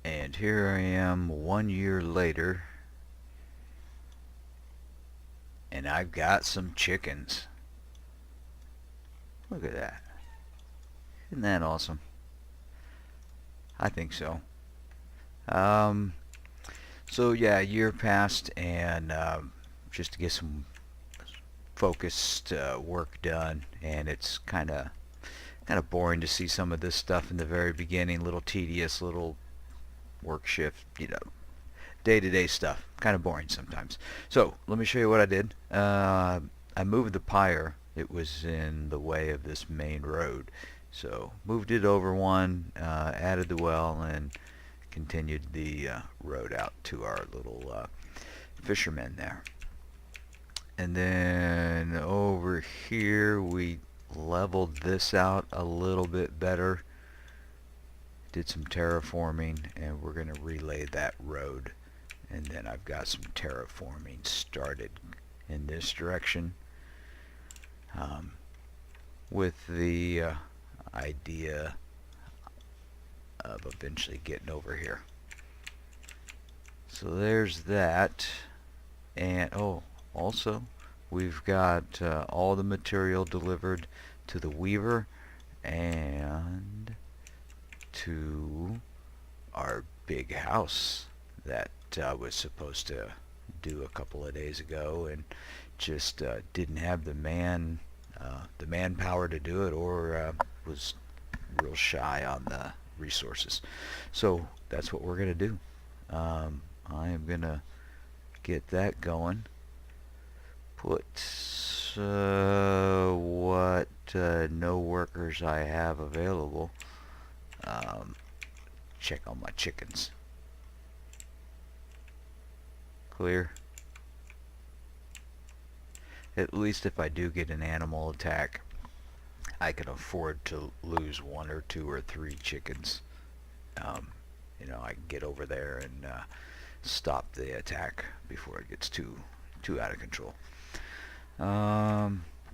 And here I am 1 year later, and I've got some chickens. Look at that. Isn't that awesome? I think so. Um, so yeah, a year passed, and just to get some focused work done, and it's kind of boring to see some of this stuff in the very beginning. Little tedious, little work shift, day-to-day stuff. Kind of boring sometimes. So let me show you what I did. I moved the pyre. It was in the way of this main road. So moved it over one, added the well, and continued the road out to our little fishermen there. And then over here we leveled this out a little bit better. Did some terraforming, and we're going to relay that road. And then I've got some terraforming started in this direction, with the idea of eventually getting over here. So there's that. And also we've got all the material delivered to the weaver and to our big house that I was supposed to do a couple of days ago, and just didn't have the manpower to do it, or was real shy on the resources. So that's what we're gonna do. I am gonna get that going. Put what no workers I have available. Check on my chickens. Clear. At least if I do get an animal attack, I can afford to lose 1 or 2 or 3 chickens. I can get over there and stop the attack before it gets too out of control.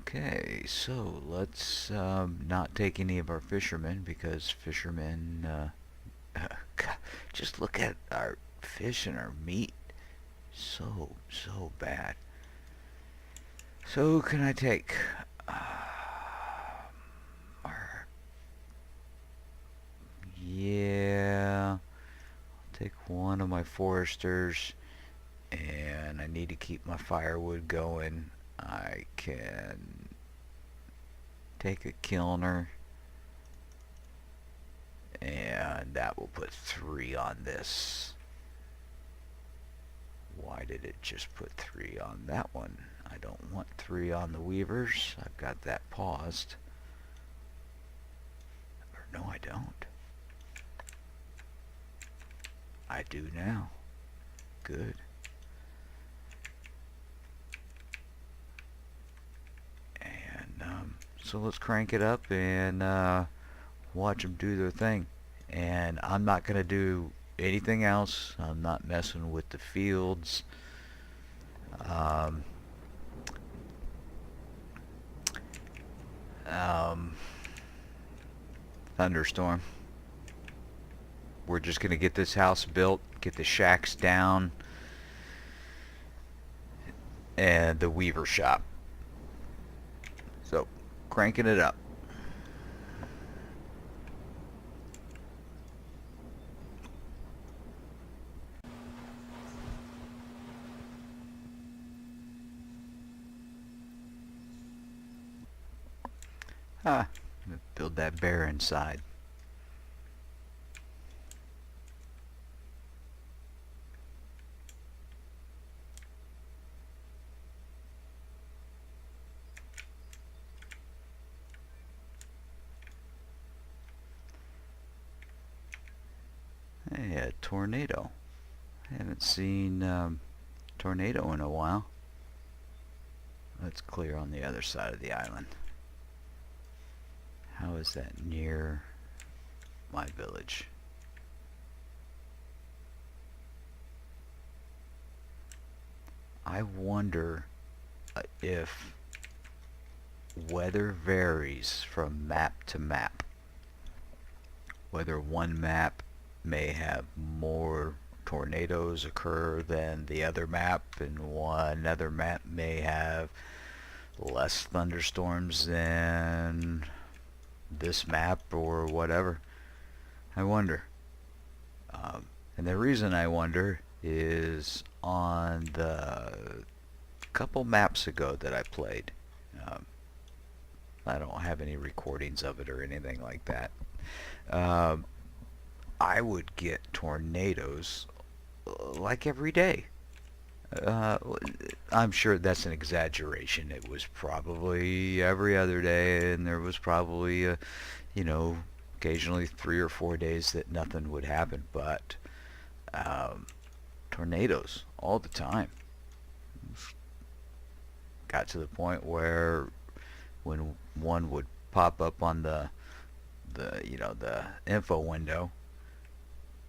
Okay, so let's not take any of our fishermen, because fishermen, just look at our fish and our meat. So bad. So who can I take? Yeah, I'll take one of my foresters, and I need to keep my firewood going. I can take a kilner, and that will put 3 on this. Why did it just put 3 on that one? I don't want 3 on the weavers. I've got that paused. Or no, I don't. I do now. Good. And so let's crank it up and watch them do their thing. And I'm not going to do anything else. I'm not messing with the fields. Thunderstorm. We're just going to get this house built, get the shacks down, and the weaver shop. So, cranking it up. Build that bear inside. Hey, a tornado. I haven't seen tornado in a while. Let's clear on the other side of the island. How is that near my village? I wonder if weather varies from map to map. Whether one map may have more tornadoes occur than the other map, and one other map may have less thunderstorms than this map or whatever. I wonder. And the reason I wonder is on the couple maps ago that I played. Um, I don't have any recordings of it or anything like that. Um, I would get tornadoes like every day. Uh, I'm sure that's an exaggeration. It was probably every other day, and there was probably, you know, occasionally 3 or 4 days that nothing would happen. But um, tornadoes all the time. Got to the point where when one would pop up on the info window,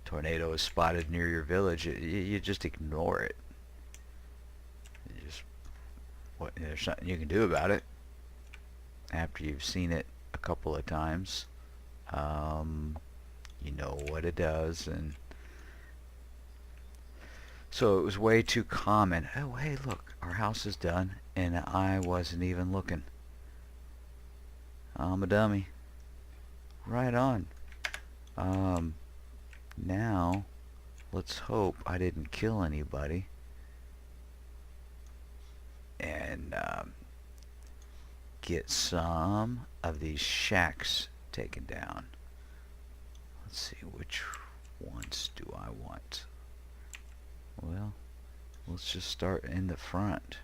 tornado is spotted near your village, you just ignore it. There's nothing you can do about it after you've seen it a couple of times. You know what it does, and so it was way too common. Oh, hey, look, our house is done, and I wasn't even looking. I'm a dummy. Right on. Now, let's hope I didn't kill anybody. And get some of these shacks taken down. Let's see, which ones do I want? Well, let's just start in the front.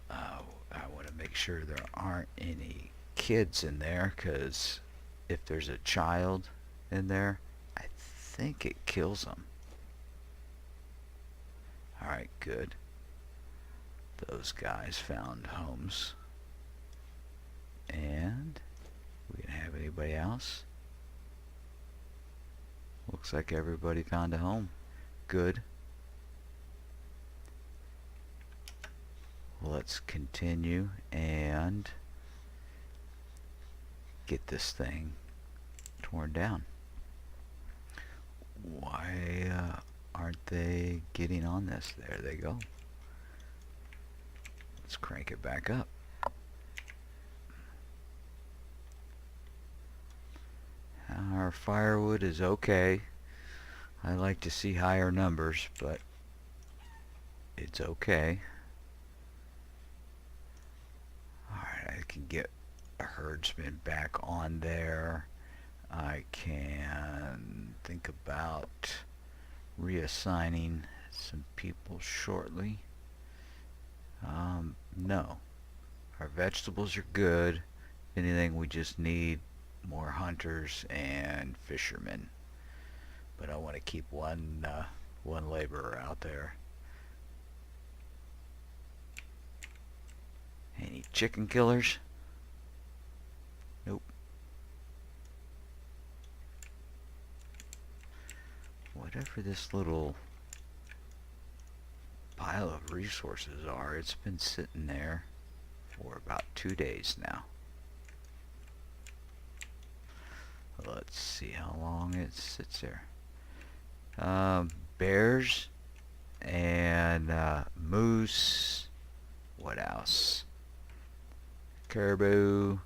I want to make sure there aren't any kids in there, because if there's a child in there, I think it kills them. Alright, good. Those guys found homes. And we didn't have anybody else. Looks like everybody found a home. Good. Let's continue and get this thing torn down. Why aren't they getting on this? There they go. Let's crank it back up. Our firewood is okay. I like to see higher numbers, but it's okay. Alright, I can get a herdsman back on there. I can think about reassigning some people shortly. No. Our vegetables are good. If anything, we just need more hunters and fishermen. But I want to keep one laborer out there. Any chicken killers? Nope. Whatever this little pile of resources are, it's been sitting there for about 2 days now. Let's see how long it sits there. Bears and moose. What else? Caribou.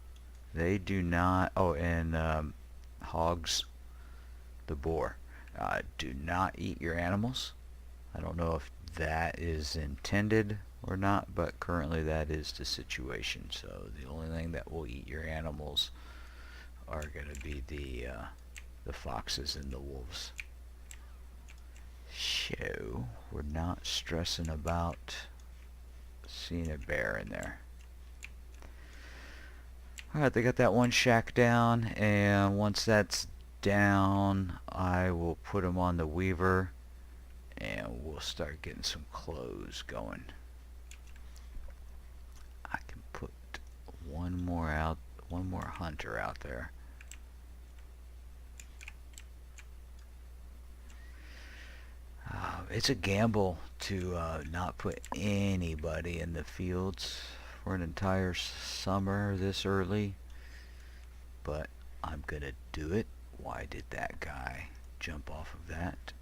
They do not. Oh, and hogs. The boar. Do not eat your animals. I don't know if that is intended or not, but currently that is the situation. So the only thing that will eat your animals are going to be the foxes and the wolves. So we're not stressing about seeing a bear in there. Alright, they got that one shack down, and once that's down, I will put them on the weaver, and we'll start getting some clothes going. I can put one more hunter out there. It's a gamble to not put anybody in the fields for an entire summer this early, but I'm gonna do it. Why did that guy jump off of that?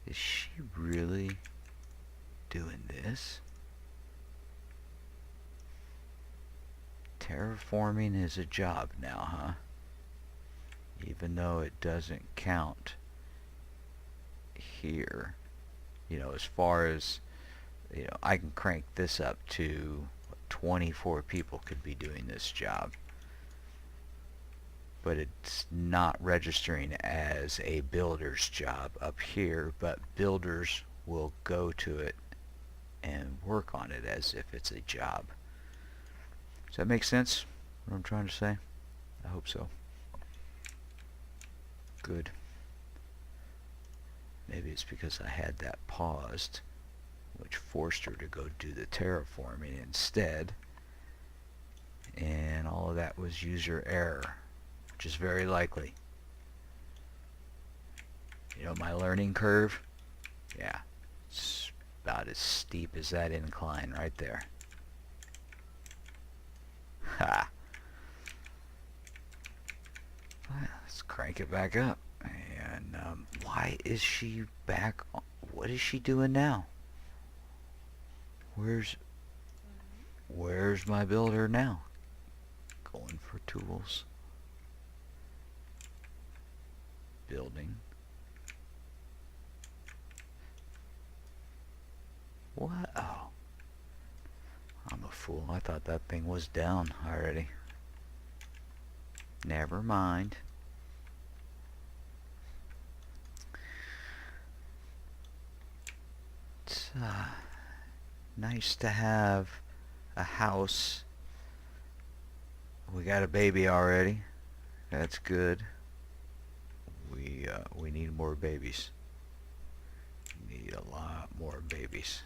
Is she really doing this? Terraforming is a job now, huh? Even though it doesn't count here. You know, as far as, you know, I can crank this up to 24 people could be doing this job. But it's not registering as a builder's job up here, but builders will go to it and work on it as if it's a job. Does that make sense, what I'm trying to say? I hope so. Good. Maybe it's because I had that paused, which forced her to go do the terraforming instead. And all of that was user error, which is very likely. You know, my learning curve, yeah, it's about as steep as that incline right there. Ha! Let's crank it back up. And why is she back? What is she doing now? Where's my builder now? Going for tools. Building. What? Oh. I'm a fool. I thought that thing was down already. Never mind. It's nice to have a house. We got a baby already. That's good. We need more babies. We need a lot more babies.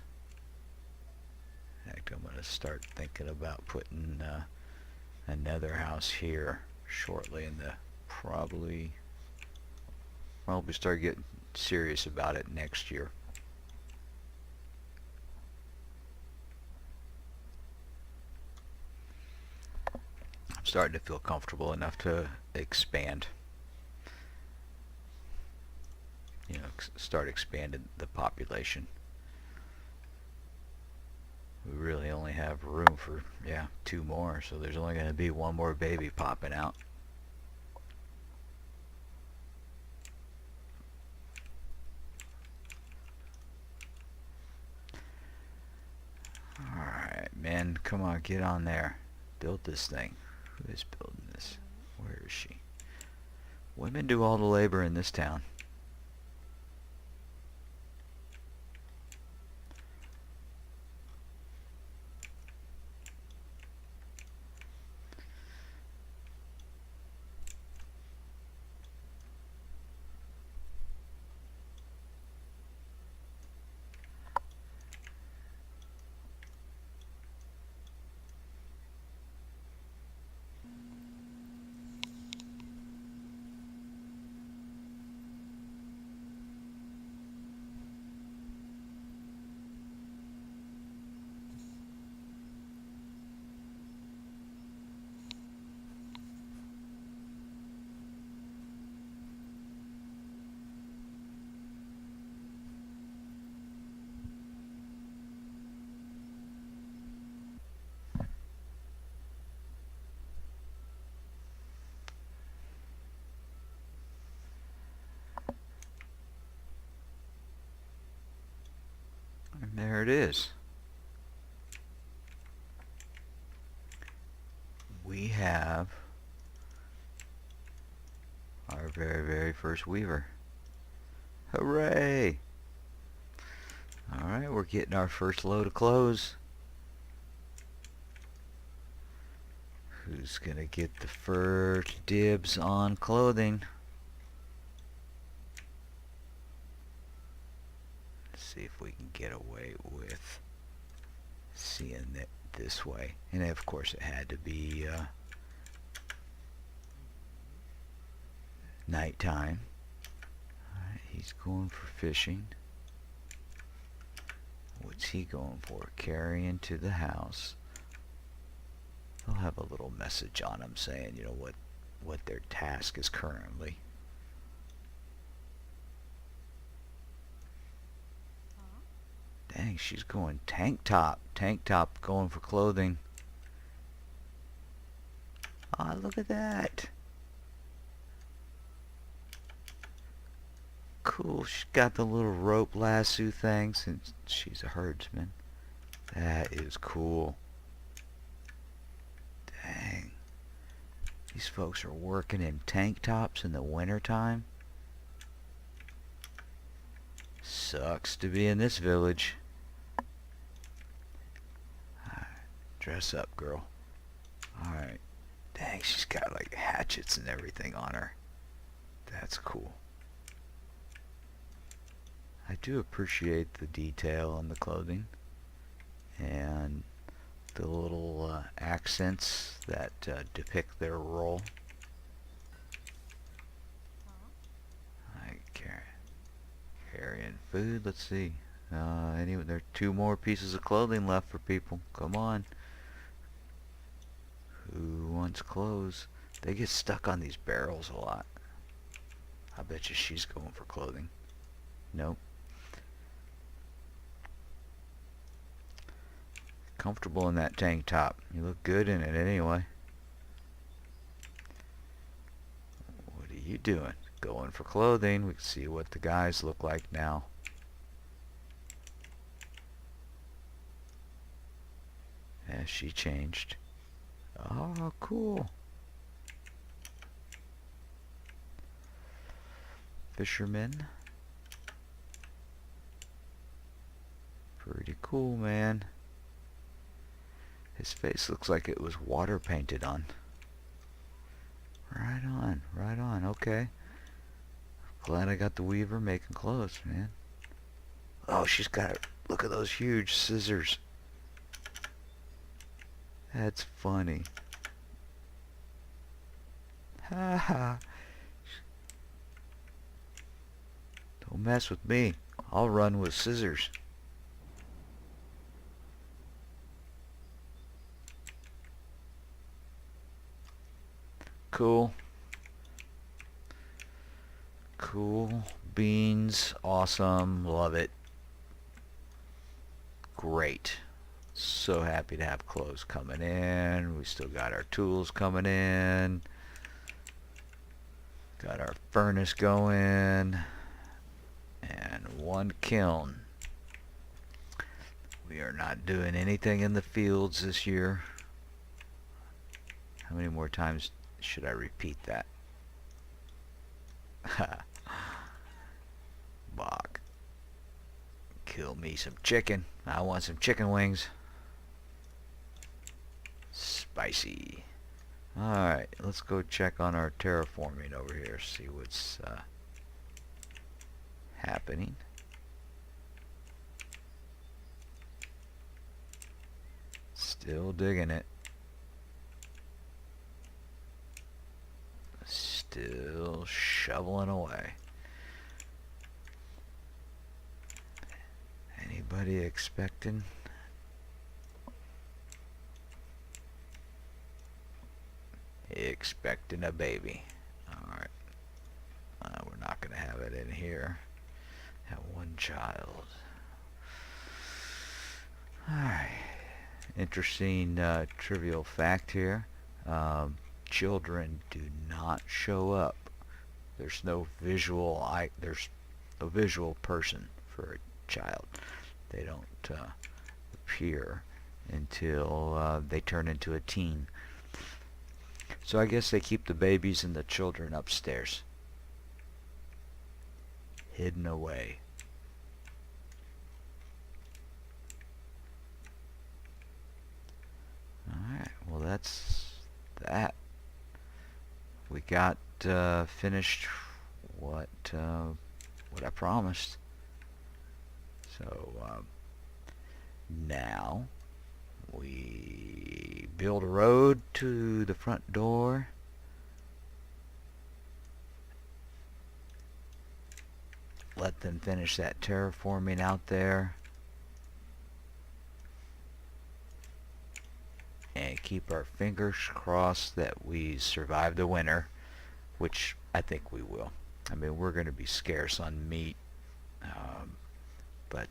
In fact, I'm going to start thinking about putting another house here shortly, and probably start getting serious about it next year. I'm starting to feel comfortable enough to expand. You know, start expanding the population. We really only have room for, yeah, 2 more, so there's only going to be 1 more baby popping out. Alright, men, come on, get on there. Build this thing. Who is building this? Where is she? Women do all the labor in this town. And there it is. We have our very, very first weaver. Hooray! Alright, we're getting our first load of clothes. Who's gonna get the first dibs on clothing? Let's see if we can get away with seeing it this way. And of course it had to be nighttime. Alright, he's going for fishing. What's he going for? Carrying to the house. they'll have a little message on them saying, you know, what their task is currently. Dang, she's going tank top going for clothing. Ah, look at that. Cool, she's got the little rope lasso thing since she's a herdsman. That is cool. Dang. These folks are working in tank tops in the winter time. Sucks to be in this village. Dress up, girl. Alright. Dang, she's got like hatchets and everything on her. That's cool. I do appreciate the detail on the clothing and the little accents that depict their role. Carrying food. Let's see. Anyway, there are 2 more pieces of clothing left for people. Come on. Who wants clothes? They get stuck on these barrels a lot. I bet you she's going for clothing. Nope. Comfortable in that tank top. You look good in it anyway. What are you doing? Going for clothing. We can see what the guys look like now. Yeah, she changed. Oh, cool. Fisherman. Pretty cool, man. His face looks like it was water painted on. Right on, right on. Okay. Glad I got the weaver making clothes, man. Oh, she's got, look at those huge scissors. That's funny. Ha ha. Don't mess with me. I'll run with scissors. Cool. Cool. Beans. Awesome. Love it. Great. So happy to have clothes coming in. We still got our tools coming in. Got our furnace going. And 1 kiln. We are not doing anything in the fields this year. How many more times should I repeat that? Bach. Kill me some chicken. I want some chicken wings. Spicy. Alright, let's go check on our terraforming over here. See what's happening. Still digging it. Still shoveling away. Anybody expecting? Expecting a baby. Alright. We're not going to have it in here. Have 1 child. Alright. Interesting trivial fact here. Children do not show up. There's no visual there's a visual person for a child. They don't appear until they turn into a teen. So I guess they keep the babies and the children upstairs, hidden away. Alright, well that's that. We got finished what I promised. So now we build a road to the front door. Let them finish that terraforming out there. and keep our fingers crossed that we survive the winter, which I think we will. I mean, we're going to be scarce on meat, but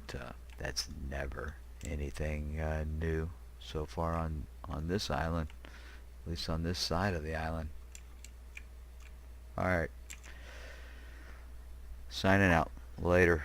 that's never anything new so far on this island, at least on this side of the island. Alright, signing out. Later.